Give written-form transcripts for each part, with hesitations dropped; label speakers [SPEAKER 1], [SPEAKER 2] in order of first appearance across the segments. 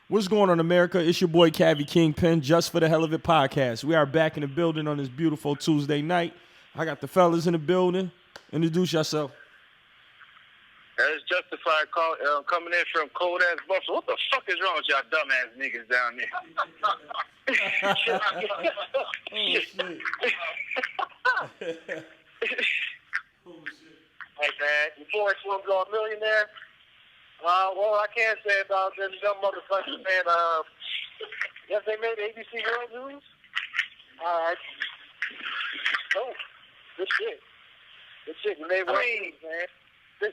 [SPEAKER 1] What's going on, America? It's your boy, Cavi Kingpin, Just for the Hell of It podcast. We are back in the building on this beautiful Tuesday night. I got the fellas in the building. Introduce yourself.
[SPEAKER 2] That's justified coming in from cold ass Buffalo. What the fuck is wrong with y'all dumbass niggas down there? Hey man, your boy Slumdog Millionaire. Well, I can't say about them dumb motherfuckers, man. Yes, they made ABC World News. All right. Oh, good shit. Good shit. You made waves, man.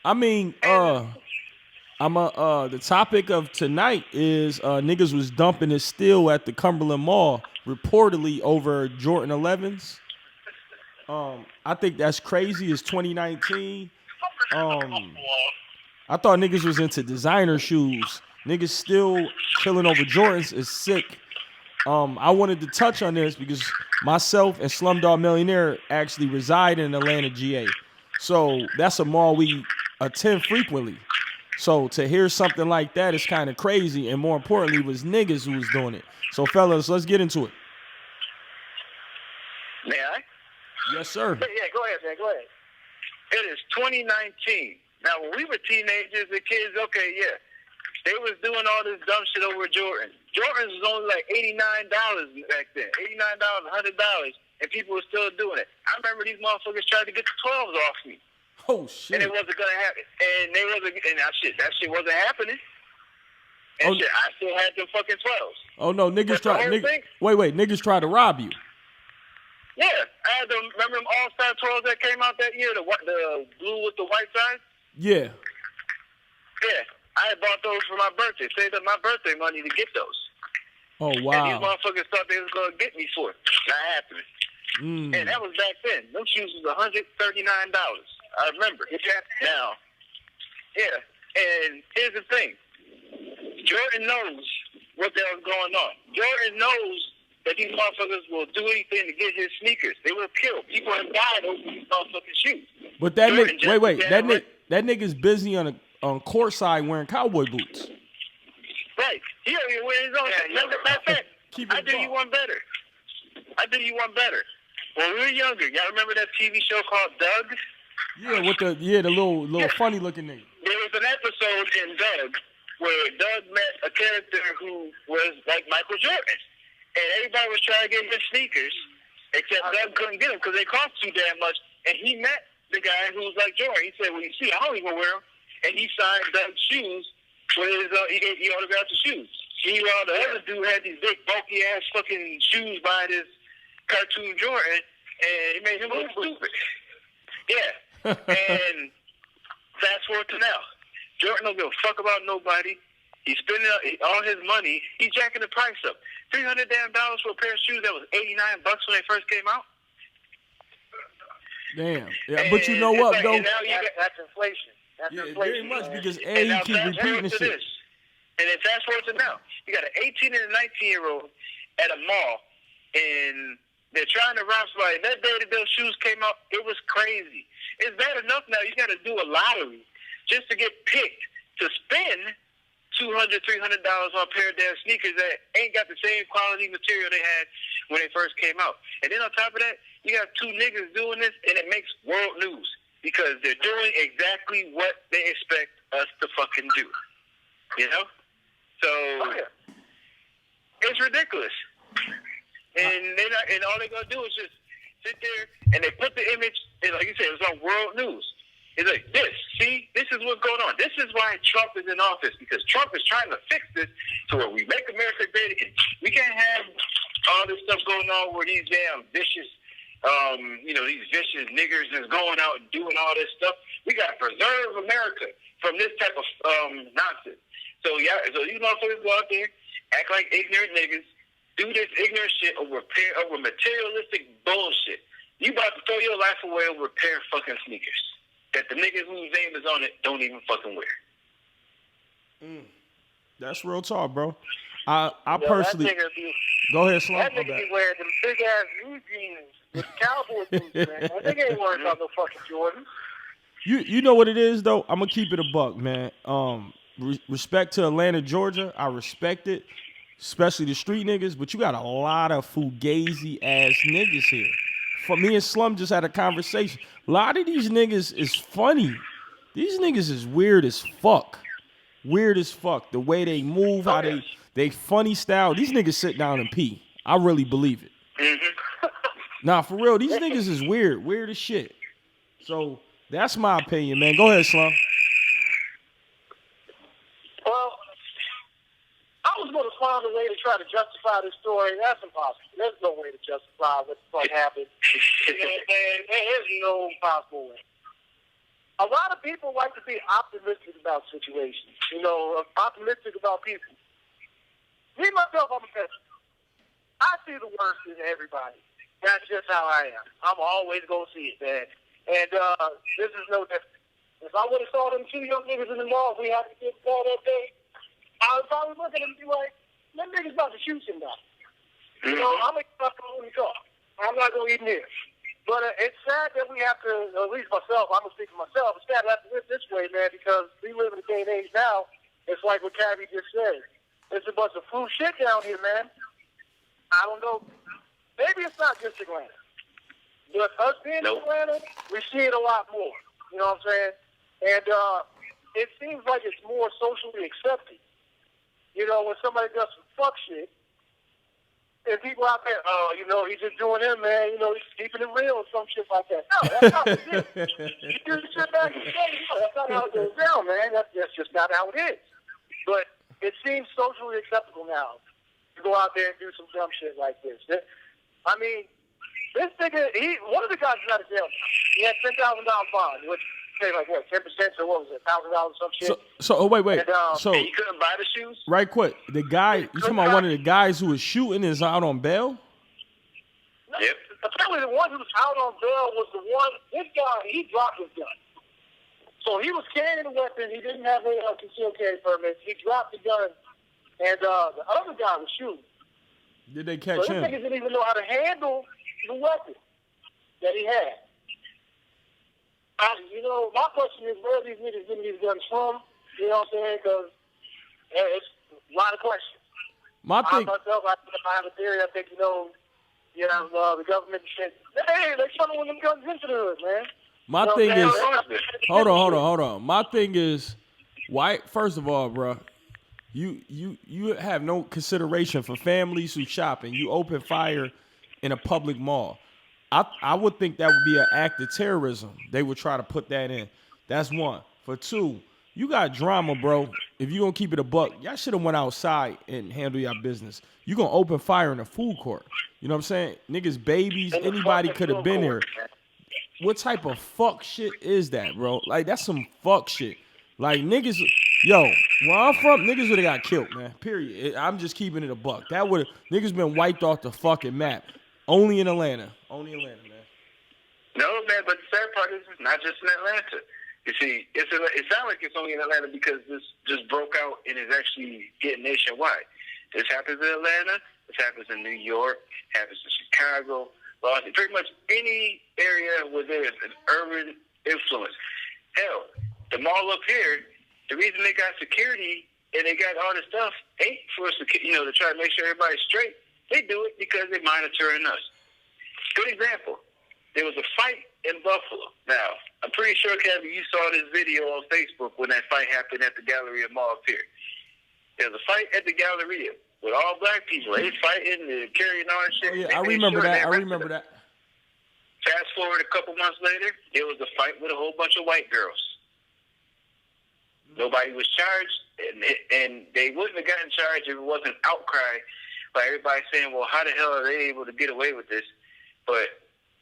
[SPEAKER 1] I mean, the topic of tonight is niggas was dumping his steel at the Cumberland Mall, reportedly over Jordan 11s. I think that's crazy. It's 2019. I thought niggas was into designer shoes. Niggas still killing over Jordans is sick. I wanted to touch on this because myself and Slumdog Millionaire actually reside in Atlanta, GA. So that's a mall we attend frequently. So to hear something like that is kind of crazy. And more importantly, it was niggas who was doing it. So fellas, let's get into it.
[SPEAKER 2] May I?
[SPEAKER 1] Yes, sir.
[SPEAKER 2] Yeah, go ahead, man. Go ahead. It is 2019. Now, when we were teenagers and kids, okay, yeah, they was doing all this dumb shit over Jordan. Jordans was only like $89 back then. $89, $100, and people were still doing it. I remember these motherfuckers tried to get the 12s off me.
[SPEAKER 1] Oh shit!
[SPEAKER 2] And it wasn't gonna happen. And that shit wasn't happening. And shit, I still had them fucking 12s.
[SPEAKER 1] Oh no, niggas tried. Wait, niggas tried to rob you.
[SPEAKER 2] Yeah, I had them. Remember them All-Star 12s that came out that year, the blue with the white side?
[SPEAKER 1] Yeah.
[SPEAKER 2] Yeah, I had bought those for my birthday. Saved up my birthday money to get those.
[SPEAKER 1] Oh wow!
[SPEAKER 2] And these motherfuckers thought they was gonna get me for it. Not happening. And that was back then. Them shoes was $139. I remember. Now, yeah. And here's the thing. Jordan knows what the hell's going on. Jordan knows that these motherfuckers will do anything to get his sneakers. They will kill. People have died over these motherfucking shoes.
[SPEAKER 1] But that nigga, that nigga's busy on courtside wearing cowboy boots.
[SPEAKER 2] Right. He don't even wear his own. Matter of fact, I do you one better. When we were younger, y'all remember that TV show called Doug?
[SPEAKER 1] Yeah, with the little funny looking nigga.
[SPEAKER 2] There was an episode in Doug where Doug met a character who was like Michael Jordan. And everybody was trying to get his sneakers, except Doug couldn't get them because they cost too damn much. And he met the guy who was like Jordan. He said, well, you see, I don't even wear them. And he signed Doug's shoes with his, he autographed the shoes. Meanwhile, the other dude had these big, bulky-ass fucking shoes by this cartoon Jordan, and it made him look stupid. Yeah. And fast forward to now. Jordan don't give a fuck about nobody. He's spending all his money. He's jacking the price up. $300 for a pair of shoes that was $89 when they first came out.
[SPEAKER 1] Damn. Yeah, but you know what, though?
[SPEAKER 2] That's inflation. That's inflation.
[SPEAKER 1] Very much because you keep repeating this shit.
[SPEAKER 2] And then fast forward to now. You got an 18 and a 19-year-old at a mall, and they're trying to rob somebody. That day that those shoes came out, it was crazy. It's bad enough now you got to do a lottery just to get picked to spend $200, $300 on a pair of damn sneakers that ain't got the same quality material they had when they first came out. And then on top of that, you got two niggas doing this, and it makes world news because they're doing exactly what they expect us to fucking do. You know? So it's ridiculous. And and all they're gonna do is just sit there and they put the image, and like you said, it's on world news. It's like this. See, this is what's going on. This is why Trump is in office, because Trump is trying to fix this to where we make America great again. We can't have all this stuff going on where these damn vicious, these vicious niggers is going out and doing all this stuff. We got to preserve America from this type of nonsense. So you motherfuckers go out there, act like ignorant niggas, do this ignorant shit over materialistic bullshit. You about to throw your life away over a pair of fucking sneakers that the niggas whose name is on it don't even fucking wear.
[SPEAKER 1] That's real talk, bro. I personally go ahead, Slump.
[SPEAKER 2] That nigga be wearing them big ass blue jeans with cowboy boots, man. That nigga ain't worried about no fucking Jordan.
[SPEAKER 1] You know what it is though? I'm gonna keep it a buck, man. respect to Atlanta, Georgia. I respect it, especially the street niggas. But you got a lot of fugazi ass niggas here. For me and Slum just had a conversation. A lot of these niggas is funny. These niggas is weird as fuck. Weird as fuck. The way they move, how they funny style. These niggas sit down and pee. I really believe it.
[SPEAKER 2] Mm-hmm.
[SPEAKER 1] Nah, for real, these niggas is weird. Weird as shit. So that's my opinion, man. Go ahead, Slum.
[SPEAKER 3] Well, I was going to find a way to try to justify this story. That's impossible. There's no way to justify what the fuck happened. You know what I'm saying? There's no possible way. A lot of people like to be optimistic about situations, you know, optimistic about people. Me, myself, I'm a pessimist. I see the worst in everybody. That's just how I am. I'm always going to see it, man. And this is no different. If I would have saw them two young niggas in the mall, we had to get ball that day, I would probably look at them and be like, that nigga's about to shoot somebody. You know, I'm going to fuck on the car. I'm not going to eat near. But it's sad that we have to, at least myself, I'm going to speak for myself, it's sad to have to live this way, man, because we live in a day and age now, it's like what Cabby just said. There's a bunch of fool shit down here, man. I don't know. Maybe it's not just Atlanta. But us being in Atlanta, we see it a lot more. You know what I'm saying? And it seems like it's more socially accepted. You know, when somebody does some fuck shit, and people out there, oh, you know, he's just doing him, man. You know, he's keeping it real or some shit like that. No, that's not the shit. You do the shit back and say, no, that's not how it goes down, man. That's just not how it is. But it seems socially acceptable now to go out there and do some dumb shit like this. I mean, this nigga, one of the guys is out of jail. He had $10,000 bond, which say like what, 10%, so what was it, $1,000 or some shit?
[SPEAKER 1] So wait.
[SPEAKER 2] And,
[SPEAKER 1] so
[SPEAKER 2] he couldn't buy the shoes?
[SPEAKER 1] right quick, the guy, you talking about one of the guys who was shooting is out on bail?
[SPEAKER 2] No, yep.
[SPEAKER 3] Apparently the one who was out on bail was the one, this guy, he dropped his gun. So he was carrying a weapon, he didn't have a concealed carry permit, he dropped the gun, and the other guy was shooting.
[SPEAKER 1] Did they catch him?
[SPEAKER 3] So this nigga didn't even know how to handle the weapon that he had. You know, my question is, where are these niggas getting these guns from? You know what I'm saying? Because it's a lot of questions. I have a theory. I think, the government shit. Hey, they're funneling them guns into the hood, man.
[SPEAKER 1] My thing is, hold on. My thing is, why? First of all, bro, you have no consideration for families who shop and you open fire in a public mall. I would think that would be an act of terrorism. They would try to put that in. That's one. For two, you got drama, bro. If you gonna keep it a buck, y'all should have went outside and handle your business. You gonna open fire in a food court. You know what I'm saying? Niggas, babies, anybody could have been here. What type of fuck shit is that, bro? Like, that's some fuck shit. Like, niggas, where I'm from, niggas would have got killed, man. Period. I'm just keeping it a buck. Niggas been wiped off the fucking map. Only in Atlanta. Only in Atlanta, man.
[SPEAKER 2] No, man, but the sad part is it's not just in Atlanta. You see, it sounds like it's only in Atlanta because this just broke out and is actually getting nationwide. This happens in Atlanta. This happens in New York. Happens in Chicago. Pretty much any area where there's an urban influence. Hell, the mall up here, the reason they got security and they got all this stuff ain't for to try to make sure everybody's straight. They do it because they're monitoring us. Good example. There was a fight in Buffalo. Now, I'm pretty sure, Kevin, you saw this video on Facebook when that fight happened at the Galleria Mall up here. There was a fight at the Galleria with all black people. They fighting, they're carrying on shit.
[SPEAKER 1] Oh, yeah, I remember that.
[SPEAKER 2] Fast forward a couple months later, there was a fight with a whole bunch of white girls. Nobody was charged, and they wouldn't have gotten charged if it wasn't outcry by everybody saying, well, how the hell are they able to get away with this? But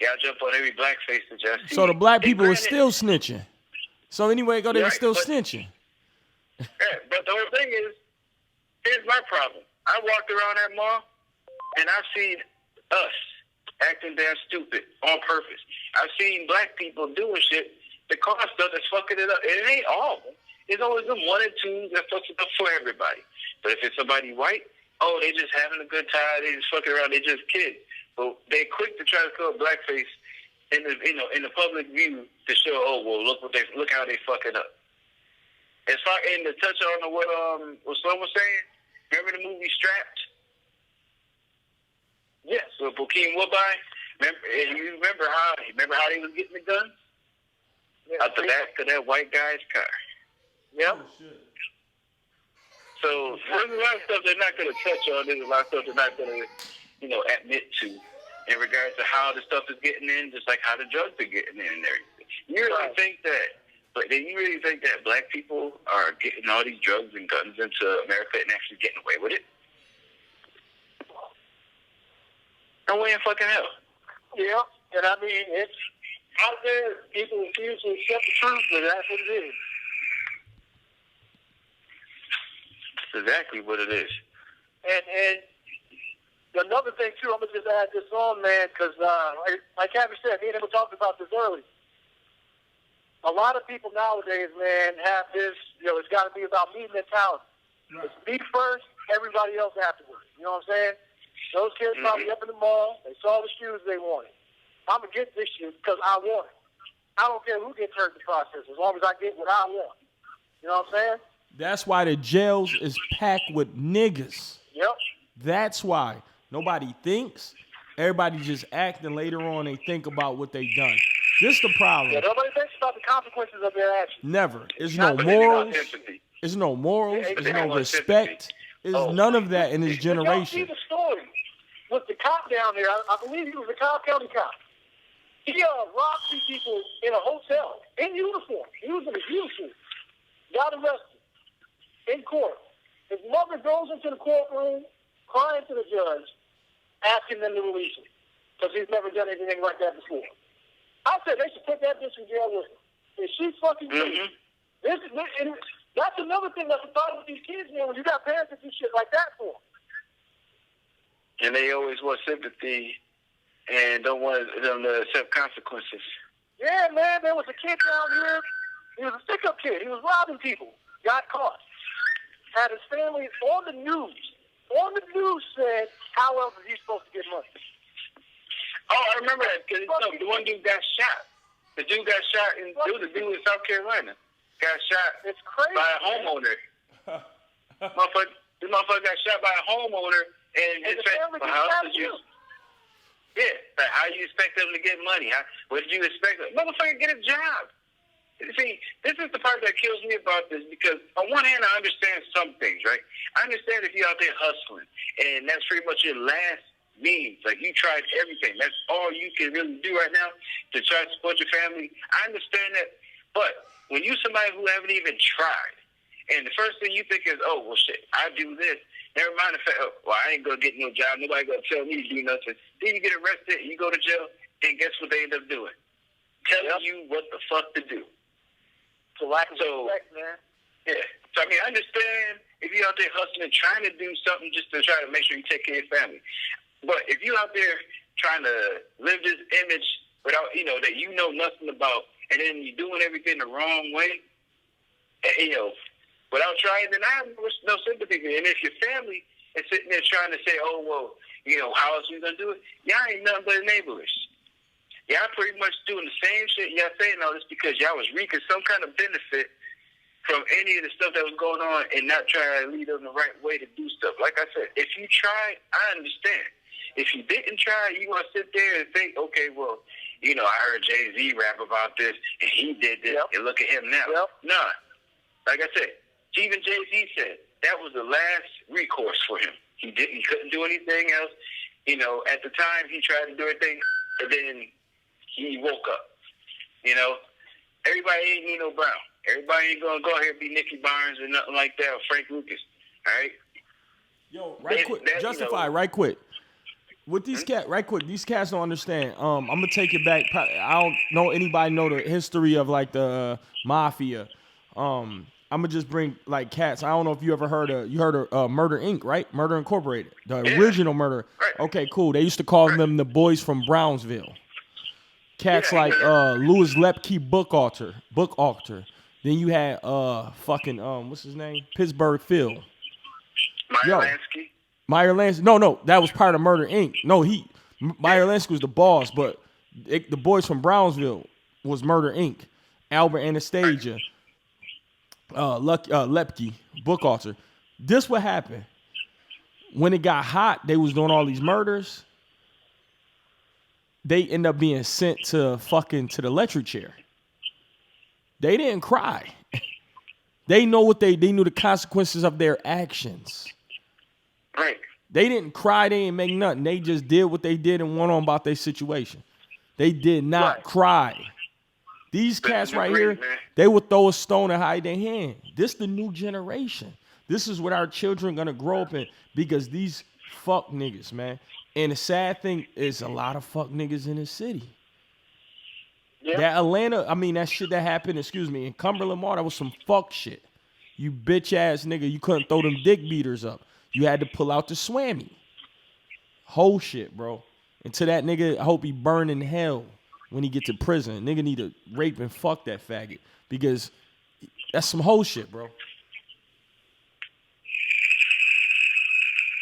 [SPEAKER 2] y'all jump on every black face that y'all see.
[SPEAKER 1] So the black people were still snitching. So anyway, they were still snitching.
[SPEAKER 2] Yeah, but the whole thing is, here's my problem. I walked around that mall, and I've seen us acting damn stupid on purpose. I've seen black people doing shit that cause stuff that's fucking it up. And it ain't all of them. It's always them one and two that fucks it up for everybody. But if it's somebody white, oh, they just having a good time. They just fucking around. They just kids. But they quick to try to throw blackface in the public view to show, oh, well, look how they fucking up. As far in the touch on what Sloan was saying, remember the movie Strapped?
[SPEAKER 3] Yes.
[SPEAKER 2] With Bokeem Woodbine? Remember how they was getting the guns?
[SPEAKER 3] Yeah.
[SPEAKER 2] Out the back of that white guy's car.
[SPEAKER 3] Yep.
[SPEAKER 1] Oh, shit.
[SPEAKER 2] So there's a lot of stuff they're not going to touch on. There's a lot of stuff they're not going to, admit to in regards to how the stuff is getting in, just like how the drugs are getting in and everything. You really think that? But then you really think that black people are getting all these drugs and guns into America and actually getting away with it? No way in fucking hell.
[SPEAKER 3] Yeah, and I mean, it's out there. People refuse to accept the truth, but that's what it is.
[SPEAKER 2] That's exactly what it is.
[SPEAKER 3] And another thing, too, I'm going to just add this on, man, because like Abby said, me and him were talking about this earlier. A lot of people nowadays, man, have this, it's got to be about me mentality. Right. It's me first, everybody else afterwards. You know what I'm saying? Those kids probably up in the mall, they saw the shoes they wanted. I'm going to get this shoe because I want it. I don't care who gets hurt in the process, as long as I get what I want. You know what I'm saying?
[SPEAKER 1] That's why the jails is packed with niggas.
[SPEAKER 3] Yep.
[SPEAKER 1] That's why. Nobody thinks. Everybody just act, and later on they think about what they done. This the problem.
[SPEAKER 3] Yeah, nobody thinks about the consequences of their actions.
[SPEAKER 1] Never. There's no morals. There's no morals.
[SPEAKER 3] Yeah,
[SPEAKER 1] There's no respect. There's none of that in this generation.
[SPEAKER 3] Y'all see the story with the cop down there. I believe he was a Cobb County cop. He robbed two people in a hotel in uniform. He was in a uniform. Got arrested in court. His mother goes into the courtroom crying to the judge, asking them to release him because he's never done anything like that before. I said they should put that bitch in jail with him. And she's fucking crazy. And that's another thing that's the problem with these kids, man, when you got parents that do shit like that for them.
[SPEAKER 2] And they always want sympathy and don't want them to accept consequences. Yeah,
[SPEAKER 3] man, there was a kid down here. He was a stick-up kid. He was robbing people. Got caught. Had his family on the news. On the news said, how else is he supposed to get money?
[SPEAKER 2] Oh, I remember that because the one dude got shot. The dude got shot, and there was a dude in South Carolina. Got shot by a homeowner. This motherfucker got shot by a homeowner, and his family Yeah, like how you expect them to get money? What did you expect? Motherfucker, get a job. See, this is the part that kills me about this because on one hand, I understand some things, right? I understand if you're out there hustling, and that's pretty much your last means. Like, you tried everything. That's all you can really do right now to try to support your family. I understand that. But when you somebody who haven't even tried, and the first thing you think is, oh, well, shit, I do this. Never mind the fact, I ain't going to get no job. Nobody going to tell me to do nothing. Then you get arrested, and you go to jail, and guess what they end up doing? Telling you what the fuck to do.
[SPEAKER 3] So, respect, man.
[SPEAKER 2] Yeah. So, I mean, I understand if you're out there hustling, trying to do something just to try to make sure you take care of your family. But if you're out there trying to live this image without, that you know nothing about, and then you're doing everything the wrong way, without trying, then I have no sympathy for you. And if your family is sitting there trying to say, oh, well, how else are you going to do it? Y'all ain't nothing but enablers. Y'all pretty much doing the same shit. Y'all saying all this because y'all was reaping some kind of benefit from any of the stuff that was going on and not trying to lead them the right way to do stuff. Like I said, if you tried, I understand. If you didn't try, you want to sit there and think, okay, well, I heard Jay-Z rap about this and he did this and look at him now. Nah. Like I said, even Jay-Z said that was the last recourse for him. He couldn't do anything else. At the time he tried to do everything, and then he woke up. Everybody ain't Nino Brown. Everybody ain't gonna go out here and be Nicky Barnes or nothing like that, or Frank Lucas. All right.
[SPEAKER 1] Yo, right quick. With these cats, right quick, these cats don't understand. I'm gonna take it back. I don't know anybody know the history of like the mafia. I'm gonna just bring like cats. I don't know if you ever heard of Murder Inc., right? Murder Incorporated, the original Murder.
[SPEAKER 2] Right.
[SPEAKER 1] Okay, cool. They used to call them the boys from Brownsville. Cats like Louis Lepke, book author. Then you had what's his name? Pittsburgh Phil. Meyer Lansky. No, that was part of Murder Inc. No, Meyer Lansky was the boss, but the boys from Brownsville was Murder Inc. Albert Anastasia. Lepke, book author. This what happened. When it got hot, they was doing all these murders. They end up being sent to the electric chair. They didn't cry. They know they knew the consequences of their actions.
[SPEAKER 2] Right.
[SPEAKER 1] They didn't cry, they didn't make nothing. They just did what they did and went on about their situation. They did not cry. These cats right here, they would throw a stone and hide their hand. This the new generation. This is what our children gonna grow up in because these fuck niggas, man. And the sad thing is a lot of fuck niggas in the city. Yeah. That Atlanta, that shit that happened, in Cumberland Mall, that was some fuck shit. You bitch ass nigga, you couldn't throw them dick beaters up. You had to pull out the swammy. Whole shit, bro. And to that nigga, I hope he burn in hell when he get to prison. Nigga need to rape and fuck that faggot because that's some whole shit, bro.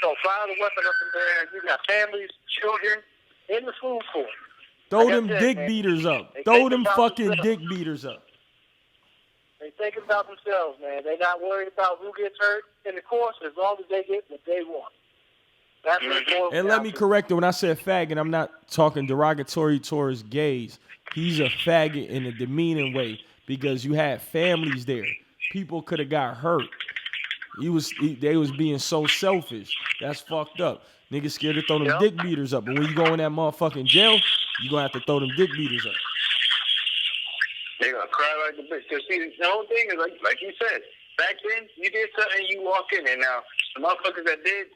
[SPEAKER 3] So fire the weapon up in there. You got families, children in the food court.
[SPEAKER 1] Throw them dick beaters up. Throw them fucking dick beaters up.
[SPEAKER 3] They thinking about themselves, man. They not worried about who gets hurt in the course as long as they get what they want. That's what
[SPEAKER 1] and let me correct it. When I said faggot, I'm not talking derogatory towards gays. He's a faggot in a demeaning way because you had families there. People could have got hurt. They was being so selfish. That's fucked up. Niggas scared to throw them dick beaters up. But when you go in that motherfucking jail, you gonna have to throw them dick beaters up.
[SPEAKER 2] They gonna cry like a bitch. Cause see, the whole thing is like you said, back then you did something, you walk in, and now the motherfuckers that did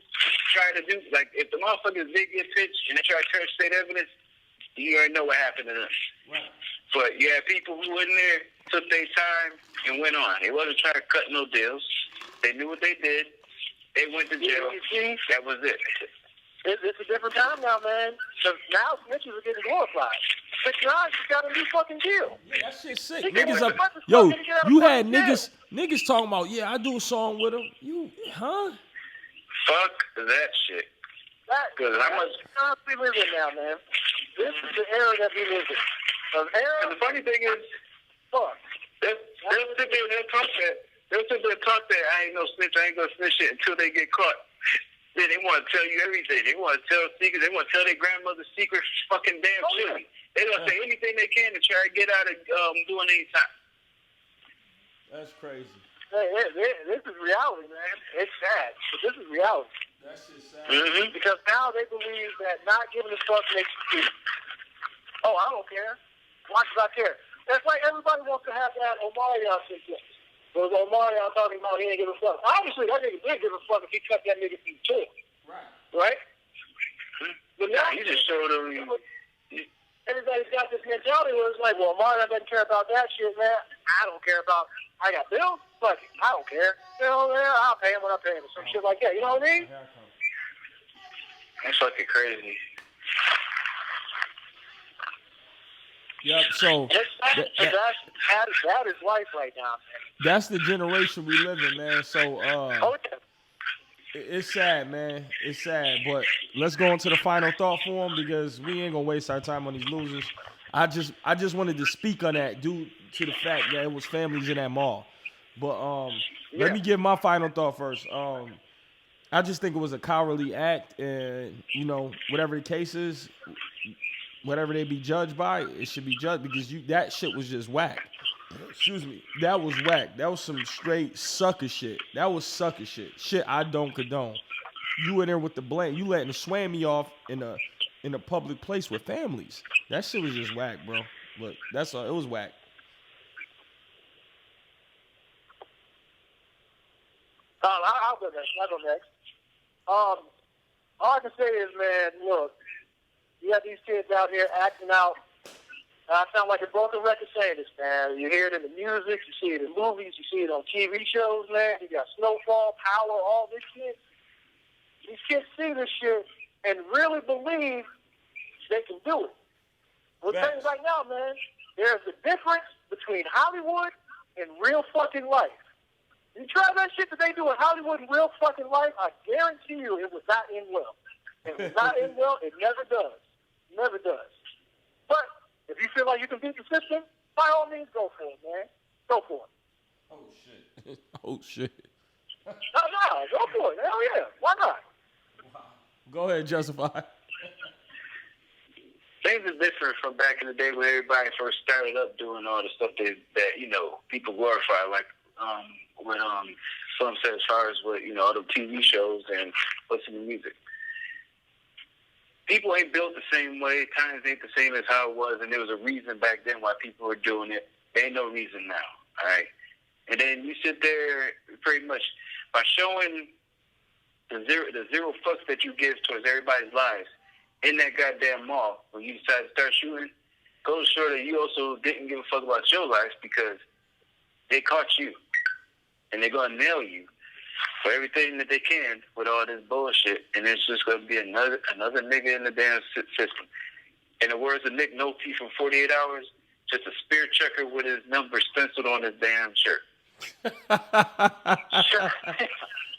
[SPEAKER 2] try to do, like if the motherfuckers did get pitched and they try to turn state evidence, you already know what happened to them. Right. But you had people who went in there, took their time, and went on. They wasn't trying to cut no deals. They knew what they did. They went to jail. That was it.
[SPEAKER 3] It's a different time now, man. Because now snitches are getting glorified. 6 9 just got a new fucking deal.
[SPEAKER 1] Yeah, that shit's sick. Niggas up. Yo, you had niggas talking about, yeah, I do a song with him. You, huh?
[SPEAKER 2] Fuck that shit.
[SPEAKER 3] That's the time we live in now, man. This is the era that we live in.
[SPEAKER 2] And the funny thing is,
[SPEAKER 3] fuck.
[SPEAKER 2] They'll sit there and they'll talk that I ain't no snitch, I ain't gonna snitch shit until they get caught. Then they want to tell you everything. They want to tell secrets. They want to tell their grandmother's secret fucking damn shit. They gonna say anything they can to try to get out of doing any time.
[SPEAKER 1] That's crazy.
[SPEAKER 3] Hey, this is reality, man. It's sad, but this is reality.
[SPEAKER 1] That's just sad.
[SPEAKER 2] Mm-hmm.
[SPEAKER 3] Because now they believe that not giving a fuck makes you free. Oh, I don't care. Why should I care? That's like everybody wants to have that Omarion situation. There was Omarion talking about he ain't give a fuck. Obviously, that nigga did give a fuck if he cut that nigga through two. Right? But now
[SPEAKER 2] he just showed him.
[SPEAKER 3] Everybody's got this mentality where it's like, well, Omarion doesn't care about that shit, man. I don't care about. I got bills. Fuck it. I don't care. You know, man, I'll pay him when I pay him or some shit like that. You know what I mean?
[SPEAKER 2] That's fucking crazy.
[SPEAKER 1] Yep. So
[SPEAKER 3] that is life right now, man.
[SPEAKER 1] That's the generation we live in, man. So it's sad, man. It's sad. But let's go into the final thought for him because we ain't gonna waste our time on these losers. I just wanted to speak on that due to the fact that it was families in that mall. But let me give my final thought first. I just think it was a cowardly act, and whatever the case is, whatever they be judged by, it should be judged because that shit was just whack. Excuse me. That was whack. That was some straight sucker shit. That was sucker shit. Shit I don't condone. You in there with the blame. You letting the swammy off in a public place with families. That shit was just whack, bro. But that's all. It was whack.
[SPEAKER 3] I'll go next. I'll go next. All I can say is, man, look, you got these kids out here acting out. I sound like a broken record saying this, man. You hear it in the music, you see it in movies, you see it on TV shows, man. You got Snowfall, Power, all this shit. These kids see this shit and really believe they can do it. We'll tell you right now, man, there's a difference between Hollywood and real fucking life. You try that shit that they do in Hollywood in real fucking life, I guarantee you it was not end well. It was not end well, it never does. Never does. But if you feel like you can beat the system, by all means, go for it, man. Go for it.
[SPEAKER 1] Oh shit.
[SPEAKER 3] No, go for it. Hell yeah. Why not?
[SPEAKER 1] Go ahead, Justify.
[SPEAKER 2] Things are different from back in the day when everybody first started up doing all the stuff that people glorify, like when Slim said as far as what all the TV shows and listening to music. People ain't built the same way. Times ain't the same as how it was, and there was a reason back then why people were doing it. There ain't no reason now. All right, and then you sit there pretty much by showing the zero fucks that you give towards everybody's lives in that goddamn mall when you decide to start shooting. Goes to show that you also didn't give a fuck about your life because they caught you, and they're gonna nail you for everything that they can with all this bullshit, and it's just going to be another nigga in the damn system. In the words of Nick Nolte from 48 Hours, just a spear checker with his number stenciled on his damn shirt.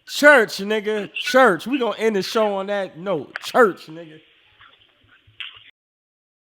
[SPEAKER 1] Church, nigga. Church. We going to end the show on that note. Church, nigga.